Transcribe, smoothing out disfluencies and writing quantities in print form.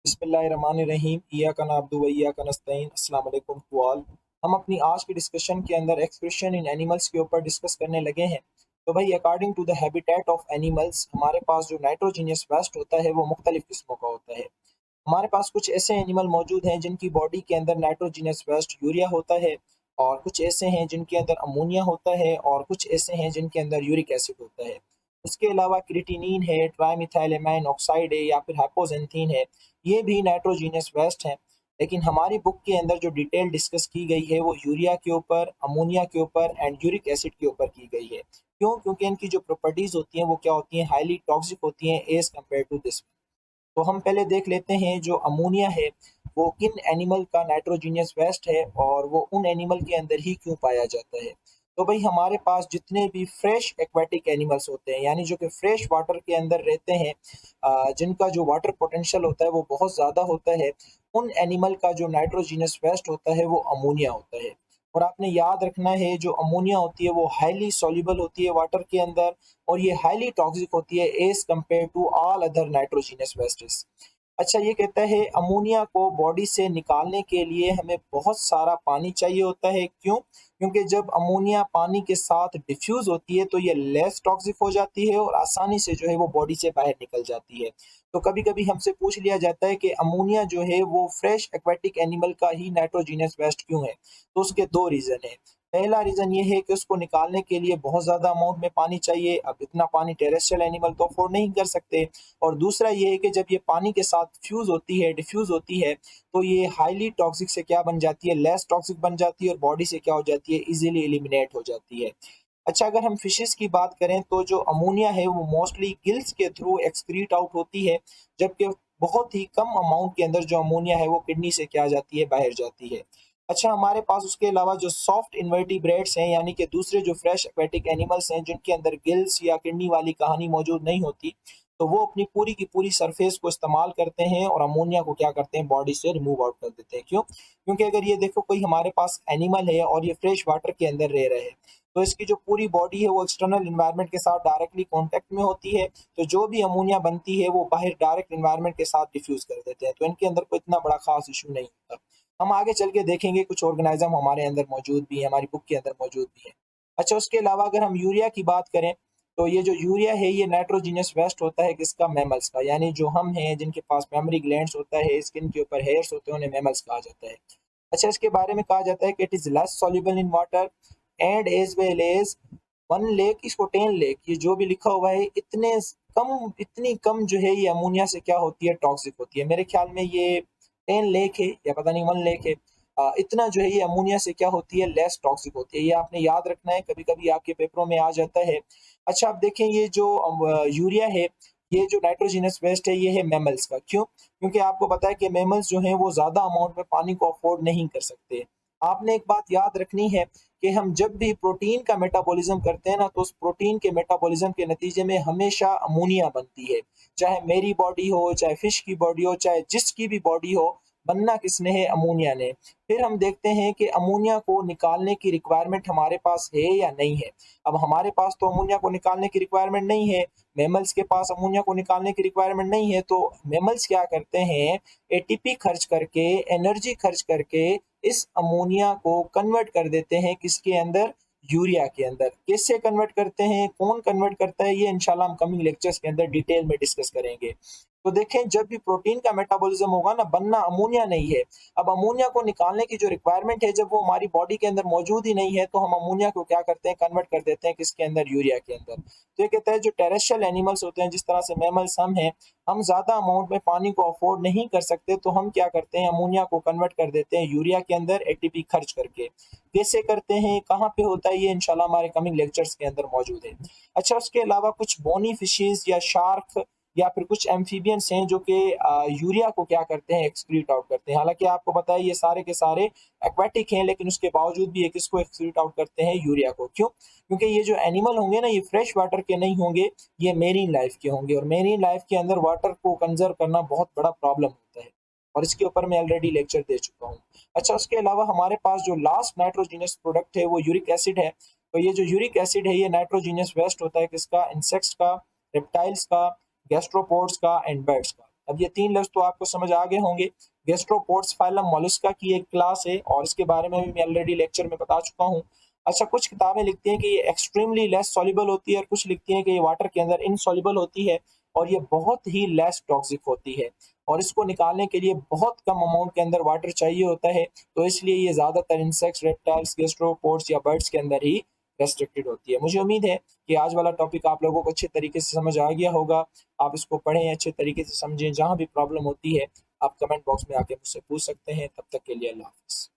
बिस्मिल्लाहिर्रहमानिर्रहीम इय्याका नअब्दु व इय्याका नस्तईन। अस्सलाम वालेकुम टू ऑल। हम अपनी आज की डिस्कशन के अंदर एक्सक्रीशन इन एनिमल्स के ऊपर डिस्कस करने लगे हैं। तो भाई according to the habitat of animals हमारे पास जो नाइट्रोजीनियस वेस्ट होता है वो मुख्तलिफ किस्मों का होता है। हमारे पास कुछ ऐसे एनिमल मौजूद हैं जिनकी बॉडी के अंदर नाइट्रोजीनियस वेस्ट यूरिया होता है, और कुछ ऐसे हैं जिनके अंदर अमोनिया होता है, और कुछ ऐसे हैं जिनके अंदर यूरिक एसिड होता है। उसके अलावा क्रिएटिनिन है, ट्राइमिथाइलएमाइन ऑक्साइड है, या फिर हाइपोजेंथीन है। ये भी नाइट्रोजीनियस वेस्ट हैं। लेकिन हमारी बुक के अंदर जो डिटेल डिस्कस की गई है वो यूरिया के ऊपर, अमोनिया के ऊपर एंड यूरिक एसिड के ऊपर की गई है। क्यों? क्योंकि इनकी जो प्रॉपर्टीज होती हैं वो क्या होती हैं, हाईली टॉक्सिक होती हैं एज कम्पेयर टू दिस। तो हम पहले देख लेते हैं जो अमोनिया है वो किन एनिमल का नाइट्रोजीनियस वेस्ट है, और वो उन एनिमल के अंदर ही क्यों पाया जाता है। तो भाई हमारे पास जितने भी फ्रेश एक्वेटिक एनिमल्स होते हैं, यानी जो कि फ्रेश वाटर के अंदर रहते हैं, जिनका जो वाटर पोटेंशियल होता है वो बहुत ज़्यादा होता है, उन एनिमल का जो नाइट्रोजीनियस वेस्ट होता है वो अमोनिया होता है। और आपने याद रखना है जो अमोनिया होती है वो हाईली सॉल्युबल होती है वाटर के अंदर, और ये हाईली टॉक्सिक होती है as compare to all other nitrogenous wastes. अच्छा, ये कहता है अमोनिया को बॉडी से निकालने के लिए हमें बहुत सारा पानी चाहिए होता है। क्यों? क्योंकि जब अमोनिया पानी के साथ डिफ्यूज होती है तो ये लेस टॉक्सिक हो जाती है और आसानी से जो है वो बॉडी से बाहर निकल जाती है। तो कभी कभी हमसे पूछ लिया जाता है कि अमोनिया जो है वो फ्रेश एक्वेटिक एनिमल का ही नाइट्रोजीनियस वेस्ट क्यों है। तो उसके दो रीजन है। पहला रीजन ये है कि उसको निकालने के लिए बहुत ज्यादा अमाउंट में पानी चाहिए। अब इतना पानी टेरेस्ट्रियल एनिमल तो अफोर्ड नहीं कर सकते। और दूसरा ये है कि जब ये पानी के साथ फ्यूज होती है, डिफ्यूज होती है, तो ये हाईली टॉक्सिक से क्या बन जाती है, लेस टॉक्सिक बन जाती है, और बॉडी से क्या हो जाती है, इजीली एलिमिनेट हो जाती है। अच्छा, अगर हम फिशेस की बात करें तो जो अमोनिया है वो मोस्टली गिल्स के थ्रू एक्सक्रीट आउट होती है, जबकि बहुत ही कम अमाउंट के अंदर जो अमोनिया है वो किडनी से क्या जाती है, बाहर जाती है। अच्छा, हमारे पास उसके अलावा जो सॉफ्ट इन्वर्टिब्रेट्स हैं, यानी कि दूसरे जो फ्रेश एक्वेटिक एनिमल्स हैं जिनके अंदर गिल्स या किडनी वाली कहानी मौजूद नहीं होती, तो वो अपनी पूरी की पूरी सरफेस को इस्तेमाल करते हैं और अमोनिया को क्या करते हैं, बॉडी से रिमूव आउट कर देते हैं। क्यों? क्योंकि अगर ये देखो कोई हमारे पास एनिमल है और ये फ्रेश वाटर के अंदर रह रहे हैं, तो इसकी जो पूरी बॉडी है वो एक्सटर्नल इन्वायरमेंट के साथ डायरेक्टली कांटेक्ट में होती है। तो जो भी अमोनिया बनती है वो बाहर डायरेक्ट इन्वायरमेंट के साथ डिफ्यूज कर देते हैं, तो इनके अंदर कोई इतना बड़ा खास इशू नहीं होता। हम आगे चल के देखेंगे कुछ ऑर्गेनाइजम हमारे अंदर मौजूद भी है, हमारी बुक के अंदर मौजूद भी है। अच्छा, उसके अलावा अगर हम यूरिया की बात करें तो ये जो यूरिया है ये नाइट्रोजीनियस वेस्ट होता है किसका, मैमल्स का। यानी जो हम हैं जिनके पास मेमोरी ग्लैंड्स होता है, स्किन के ऊपर हेयर्स होते हैं, उन्हें मैमल्स कहा जाता है। अच्छा, इसके बारे में कहा जाता है कि it is less soluble in water and as well as 1 लेक इसको 10 लेक, ये जो भी लिखा हुआ है इतनी कम जो है ये अमोनिया से क्या होती है, टॉक्सिक होती है। मेरे ख्याल में ये 10 लेक है या पता नहीं 1 लेक है। इतना जो है ये अमोनिया से क्या होती है, लेस टॉक्सिक होती है। ये आपने याद रखना है, कभी कभी आपके पेपरों में आ जाता है। अच्छा, आप देखें ये जो यूरिया है, ये जो नाइट्रोजीनस वेस्ट है ये है मैमल्स का। क्यों? क्योंकि आपको पता है कि मैमल्स जो हैं वो ज्यादा अमाउंट में पानी को अफोर्ड नहीं कर सकते। आपने एक बात याद रखनी है कि हम जब भी प्रोटीन का मेटाबॉलिज्म करते हैं ना, तो उस प्रोटीन के मेटाबॉलिज्म के नतीजे में हमेशा अमोनिया बनती है। चाहे मेरी बॉडी हो, चाहे फिश की बॉडी हो, चाहे जिसकी भी बॉडी हो, बनना किसने है, अमोनिया ने। फिर हम देखते हैं कि अमोनिया को निकालने की रिक्वायरमेंट हमारे पास है या नहीं है। अब हमारे पास तो अमोनिया को निकालने की रिक्वायरमेंट नहीं है, मेमल्स के पास अमोनिया को निकालने की रिक्वायरमेंट नहीं है, तो मेमल्स क्या करते हैं, एटीपी खर्च करके, एनर्जी खर्च करके इस अमोनिया को कन्वर्ट कर देते हैं किसके अंदर, यूरिया के अंदर। कैसे कन्वर्ट करते हैं, कौन कन्वर्ट करता है, ये इंशाल्लाह हम कमिंग लेक्चर्स के अंदर डिटेल में डिस्कस करेंगे। तो देखें, जब भी प्रोटीन का मेटाबॉलिज्म होगा ना, बनना अमोनिया नहीं है। अब अमोनिया को निकालने की जो रिक्वायरमेंट है, जब वो हमारी बॉडी के अंदर मौजूद ही नहीं है, तो हम अमोनिया को क्या करते हैं, कन्वर्ट कर देते हैं किसके अंदर, यूरिया के अंदर। तो ये कहता है जो टेरेस्ट्रियल एनिमल्स होते हैं, जिस तरह से मैमल्स हम हैं, हम ज्यादा अमाउंट में पानी को अफोर्ड नहीं कर सकते, तो हम क्या करते हैं, अमोनिया को कन्वर्ट कर देते हैं यूरिया के अंदर एटीपी खर्च करके। कैसे करते हैं, कहाँ पे होता है, ये इंशाल्लाह हमारे कमिंग लेक्चर्स के अंदर मौजूद है। अच्छा, उसके अलावा कुछ बोनी फिशेज या शार्क या फिर कुछ एम्फीबियंस हैं जो कि यूरिया को क्या करते हैं, एक्सक्रीट आउट करते हैं। हालांकि आपको पता है ये सारे के सारे एक्वेटिक हैं, लेकिन उसके बावजूद भी ये किसको एक्सक्रीट आउट करते हैं, यूरिया को। क्यों? क्योंकि ये जो एनिमल होंगे ना, ये फ्रेश वाटर के नहीं होंगे, ये मेरीन लाइफ के होंगे, और मेरीन लाइफ के अंदर वाटर को कंजर्व करना बहुत बड़ा प्रॉब्लम होता है, और इसके ऊपर मैं ऑलरेडी लेक्चर दे चुका हूँ। अच्छा, उसके अलावा हमारे पास जो लास्ट नाइट्रोजीनियस प्रोडक्ट है वो यूरिक एसिड है। तो ये जो यूरिक एसिड है ये नाइट्रोजीनियस वेस्ट होता है किसका, इंसेक्ट्स का, रेप्टाइल्स का, गैस्ट्रोपोड्स का एंड बर्ड्स का। अब ये 3 लफ्ज तो आपको समझ आ गए होंगे। गैस्ट्रोपोड्स फाइलम मोलस्का की एक क्लास है और इसके बारे में भी मैं ऑलरेडी लेक्चर में बता चुका हूँ। अच्छा, कुछ किताबें लिखती हैं कि ये एक्सट्रीमली लेस सॉल्युबल होती है और कुछ लिखती हैं कि ये वाटर के अंदर इनसॉल्युबल होती है और ये बहुत ही लेस टॉक्सिक होती है और इसको निकालने के लिए बहुत कम अमाउंट के अंदर वाटर चाहिए होता है, तो इसलिए ये ज़्यादातर इंसेक्ट्स, रेप्टाइल्स, गैस्ट्रोपोड्स या बर्ड्स के अंदर ही रेस्ट्रिक्टेड होती है। मुझे उम्मीद है कि आज वाला टॉपिक आप लोगों को अच्छे तरीके से समझ आ गया होगा। आप इसको पढ़ें, अच्छे तरीके से समझें, जहाँ भी प्रॉब्लम होती है आप कमेंट बॉक्स में आके मुझसे पूछ सकते हैं। तब तक के लिए अल्लाह हाफ़िज़।